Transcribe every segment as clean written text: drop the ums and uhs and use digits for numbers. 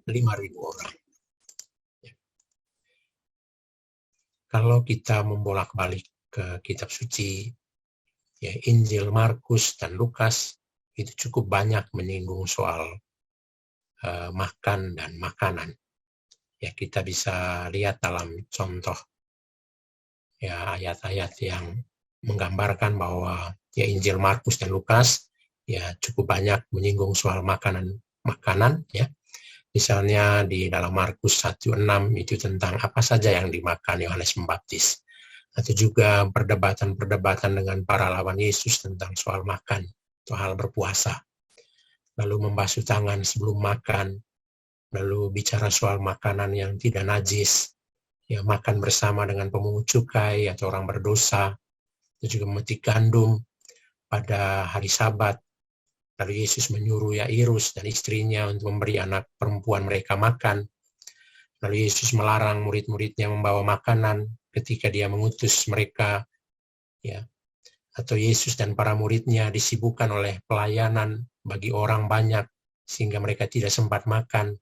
5.000 orang. Kalau kita membolak-balik ke kitab suci, ya Injil Markus dan Lukas itu cukup banyak menyinggung soal makan dan makanan. Ya kita bisa lihat dalam contoh ya ayat-ayat yang menggambarkan bahwa ya Injil Markus dan Lukas ya cukup banyak menyinggung soal makanan ya. Misalnya di dalam Markus 1:6 itu tentang apa saja yang dimakan Yohanes Pembaptis. Atau juga perdebatan-perdebatan dengan para lawan Yesus tentang soal makan, soal berpuasa. Lalu membasuh tangan sebelum makan, lalu bicara soal makanan yang tidak najis, ya makan bersama dengan pemungut cukai atau orang berdosa, dan juga memetik gandum pada hari Sabat. Lalu Yesus menyuruh Yairus dan istrinya untuk memberi anak perempuan mereka makan. Lalu Yesus melarang murid-muridnya membawa makanan ketika dia mengutus mereka. Ya. Atau Yesus dan para muridnya disibukkan oleh pelayanan bagi orang banyak sehingga mereka tidak sempat makan.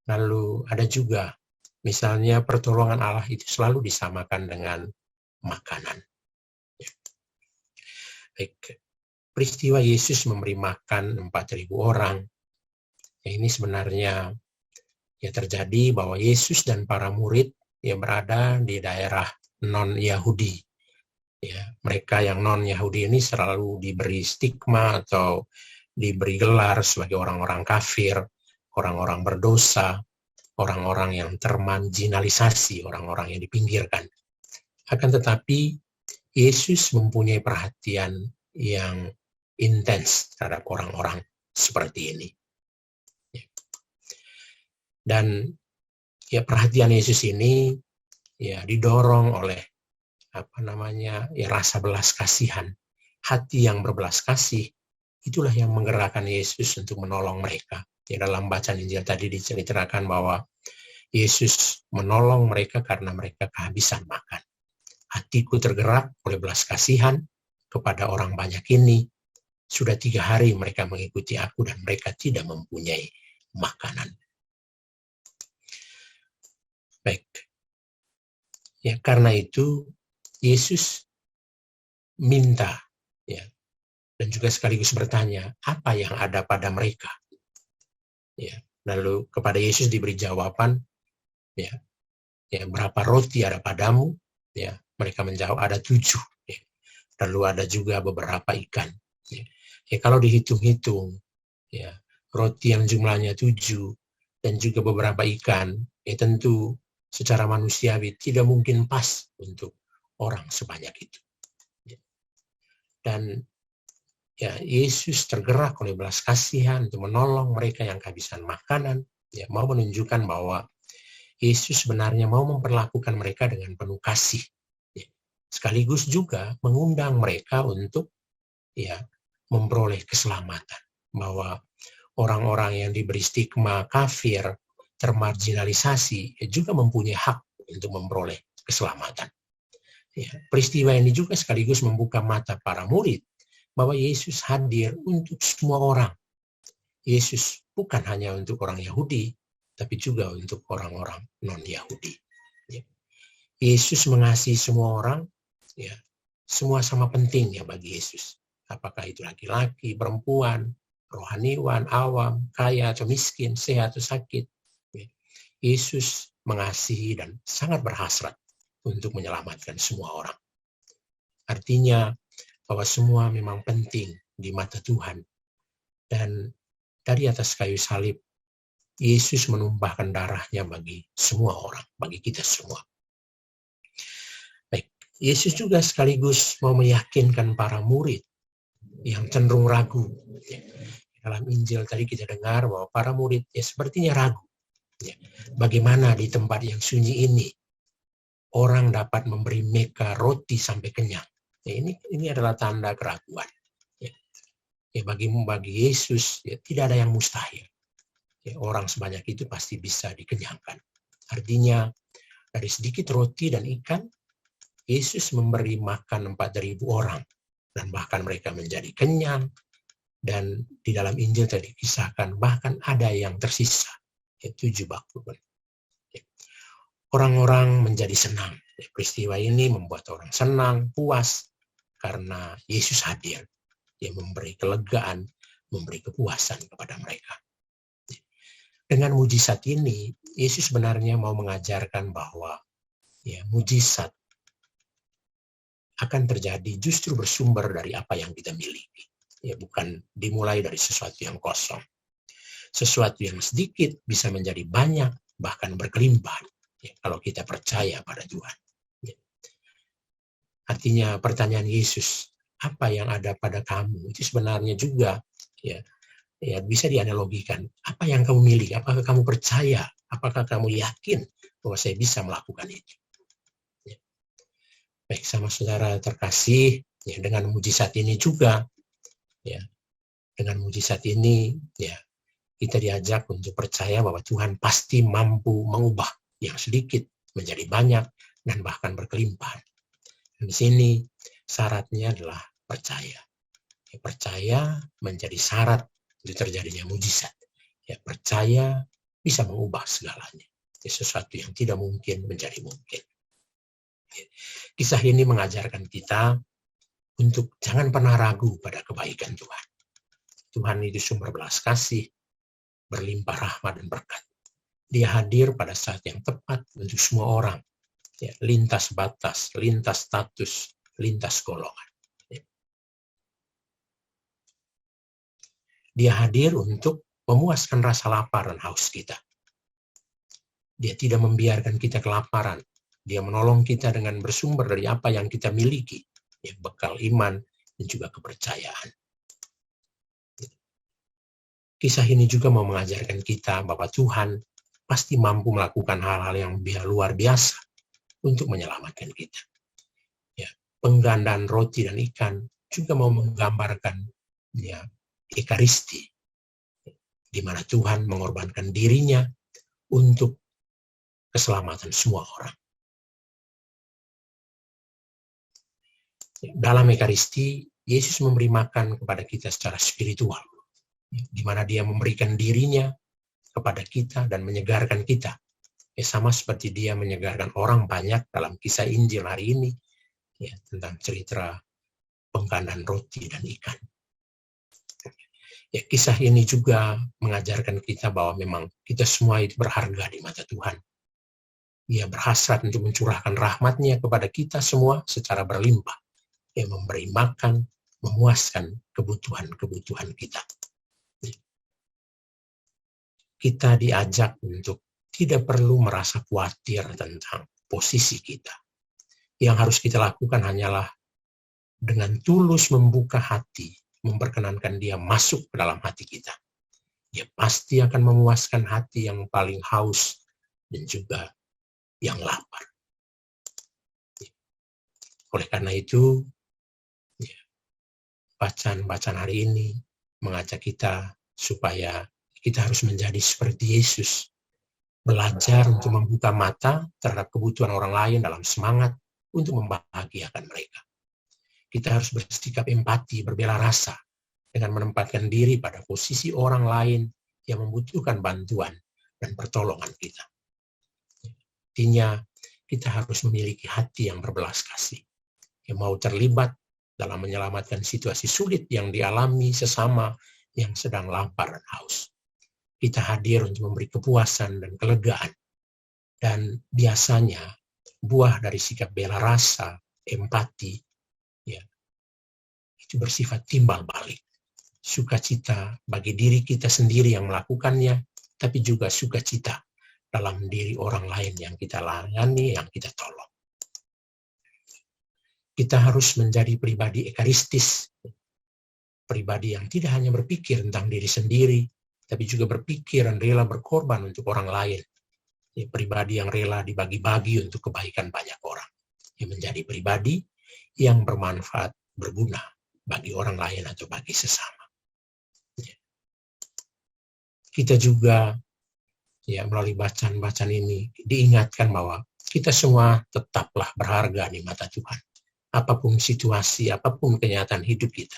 Lalu ada juga misalnya pertolongan Allah itu selalu disamakan dengan makanan. Ya. Baik. Peristiwa Yesus memberi makan 4.000 orang. Ya, ini sebenarnya ya terjadi bahwa Yesus dan para murid ya berada di daerah non-Yahudi. Ya, mereka yang non-Yahudi ini selalu diberi stigma atau diberi gelar sebagai orang-orang kafir, orang-orang berdosa, orang-orang yang termarginalisasi, orang-orang yang dipinggirkan. Akan tetapi Yesus mempunyai perhatian yang intens terhadap orang-orang seperti ini. Dan ya perhatian Yesus ini ya didorong oleh rasa belas kasihan. Hati yang berbelas kasih itulah yang menggerakkan Yesus untuk menolong mereka. Ya, dalam bacaan Injil tadi diceritakan bahwa Yesus menolong mereka karena mereka kehabisan makan. Hatiku tergerak oleh belas kasihan kepada orang banyak ini. Sudah 3 hari mereka mengikuti aku dan mereka tidak mempunyai makanan. Baik. Ya, karena itu Yesus minta ya, dan juga sekaligus bertanya, apa yang ada pada mereka? Ya, lalu kepada Yesus diberi jawaban, ya berapa roti ada padamu? Ya, mereka menjawab ada 7. Ya. Lalu ada juga beberapa ikan. Ya, kalau dihitung-hitung, ya roti yang jumlahnya 7 dan juga beberapa ikan, ya tentu secara manusiawi tidak mungkin pas untuk orang sebanyak itu. Dan ya Yesus tergerak oleh belas kasihan untuk menolong mereka yang kehabisan makanan, ya mau menunjukkan bahwa Yesus sebenarnya mau memperlakukan mereka dengan penuh kasih. Ya. Sekaligus juga mengundang mereka untuk ya memperoleh keselamatan. Bahwa orang-orang yang diberi stigma kafir, termarginalisasi, ya juga mempunyai hak untuk memperoleh keselamatan. Ya, peristiwa ini juga sekaligus membuka mata para murid bahwa Yesus hadir untuk semua orang. Yesus bukan hanya untuk orang Yahudi, tapi juga untuk orang-orang non-Yahudi. Ya. Yesus mengasihi semua orang, ya, semua sama penting ya bagi Yesus. Apakah itu laki-laki, perempuan, rohaniwan, awam, kaya atau miskin, sehat atau sakit. Ya. Yesus mengasihi dan sangat berhasrat untuk menyelamatkan semua orang. Artinya bahwa semua memang penting di mata Tuhan. Dan dari atas kayu salib, Yesus menumpahkan darahnya bagi semua orang, bagi kita semua. Baik, Yesus juga sekaligus mau meyakinkan para murid yang cenderung ragu. Dalam Injil tadi kita dengar bahwa para murid ya sepertinya ragu. Ya, bagaimana di tempat yang sunyi ini orang dapat memberi mereka roti sampai kenyang. Ya, ini adalah tanda keraguan. Ya, bagi Yesus ya, tidak ada yang mustahil. Ya, orang sebanyak itu pasti bisa dikenyangkan. Artinya dari sedikit roti dan ikan, Yesus memberi makan 4.000 orang. Dan bahkan mereka menjadi kenyang. Dan di dalam Injil tadi kisahkan bahkan ada yang tersisa. 7 bak kurban. Orang-orang menjadi senang. Peristiwa ini membuat orang senang, puas, karena Yesus hadir. Dia memberi kelegaan, memberi kepuasan kepada mereka. Dengan mujizat ini, Yesus sebenarnya mau mengajarkan bahwa mujizat akan terjadi justru bersumber dari apa yang kita miliki. Bukan dimulai dari sesuatu yang kosong. Sesuatu yang sedikit bisa menjadi banyak, bahkan berkelimpahan. Kalau kita percaya pada Tuhan. Artinya pertanyaan Yesus, apa yang ada pada kamu? Itu sebenarnya juga bisa dianalogikan. Apa yang kamu miliki? Apakah kamu percaya? Apakah kamu yakin bahwa saya bisa melakukan itu? Baik, sama saudara terkasih, dengan mujizat ini juga, dengan mujizat ini, kita diajak untuk percaya bahwa Tuhan pasti mampu mengubah yang sedikit menjadi banyak dan bahkan berkelimpahan. Di sini syaratnya adalah percaya. Percaya menjadi syarat untuk terjadinya mujizat. Percaya bisa mengubah segalanya. Sesuatu yang tidak mungkin menjadi mungkin. Kisah ini mengajarkan kita untuk jangan pernah ragu pada kebaikan Tuhan. Tuhan itu sumber belas kasih, berlimpah rahmat dan berkat. Dia hadir pada saat yang tepat untuk semua orang. Lintas batas, lintas status, lintas golongan. Dia hadir untuk memuaskan rasa lapar dan haus kita. Dia tidak membiarkan kita kelaparan. Dia menolong kita dengan bersumber dari apa yang kita miliki. Bekal iman dan juga kepercayaan. Kisah ini juga mau mengajarkan kita bahwa Tuhan pasti mampu melakukan hal-hal yang luar biasa untuk menyelamatkan kita. Penggandaan roti dan ikan juga mau menggambarkan Ekaristi, di mana Tuhan mengorbankan dirinya untuk keselamatan semua orang. Dalam Ekaristi, Yesus memberi makan kepada kita secara spiritual, di mana Dia memberikan dirinya kepada kita dan menyegarkan kita. Sama seperti Dia menyegarkan orang banyak dalam kisah Injil hari ini, tentang cerita penggandaan roti dan ikan. Kisah ini juga mengajarkan kita bahwa memang kita semua itu berharga di mata Tuhan. Dia berhasrat untuk mencurahkan rahmat-Nya kepada kita semua secara berlimpah. Dia memberi makan, memuaskan kebutuhan-kebutuhan kita. Kita diajak untuk tidak perlu merasa khawatir tentang posisi kita. Yang harus kita lakukan hanyalah dengan tulus membuka hati, memperkenankan Dia masuk ke dalam hati kita. Dia pasti akan memuaskan hati yang paling haus dan juga yang lapar. Oleh karena itu, bacaan hari ini mengajak kita supaya kita harus menjadi seperti Yesus. Belajar untuk membuka mata terhadap kebutuhan orang lain dalam semangat untuk membahagiakan mereka. Kita harus bersikap empati, berbela rasa, dengan menempatkan diri pada posisi orang lain yang membutuhkan bantuan dan pertolongan kita. Artinya, kita harus memiliki hati yang berbelas kasih, yang mau terlibat dalam menyelamatkan situasi sulit yang dialami sesama yang sedang lapar dan haus. Kita hadir untuk memberi kepuasan dan kelegaan. Dan biasanya buah dari sikap bela rasa, empati, itu bersifat timbal balik. Sukacita bagi diri kita sendiri yang melakukannya, tapi juga sukacita dalam diri orang lain yang kita layani, yang kita tolong. Kita harus menjadi pribadi ekaristis, pribadi yang tidak hanya berpikir tentang diri sendiri, tapi juga berpikir dan rela berkorban untuk orang lain. Pribadi yang rela dibagi-bagi untuk kebaikan banyak orang. Menjadi pribadi yang bermanfaat, berguna bagi orang lain atau bagi sesama. Kita juga melalui bacaan-bacaan ini diingatkan bahwa kita semua tetaplah berharga di mata Tuhan. Apapun situasi, apapun kenyataan hidup kita.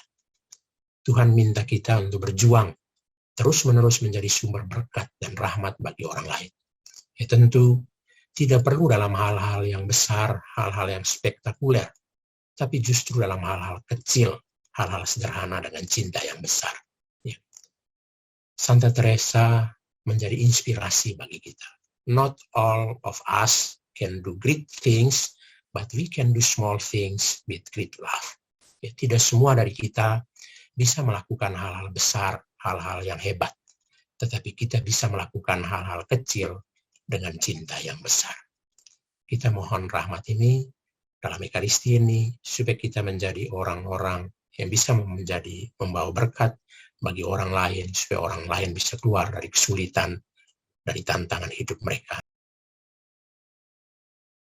Tuhan minta kita untuk berjuang terus-menerus menjadi sumber berkat dan rahmat bagi orang lain. Ya tentu tidak perlu dalam hal-hal yang besar, hal-hal yang spektakuler, tapi justru dalam hal-hal kecil, hal-hal sederhana dengan cinta yang besar. Ya. Santa Teresa menjadi inspirasi bagi kita. Not all of us can do great things, but we can do small things with great love. Ya, tidak semua dari kita bisa melakukan hal-hal besar, hal-hal yang hebat. Tetapi kita bisa melakukan hal-hal kecil dengan cinta yang besar. Kita mohon rahmat ini dalam Ekaristi ini, supaya kita menjadi orang-orang yang bisa membawa berkat bagi orang lain, supaya orang lain bisa keluar dari kesulitan, dari tantangan hidup mereka.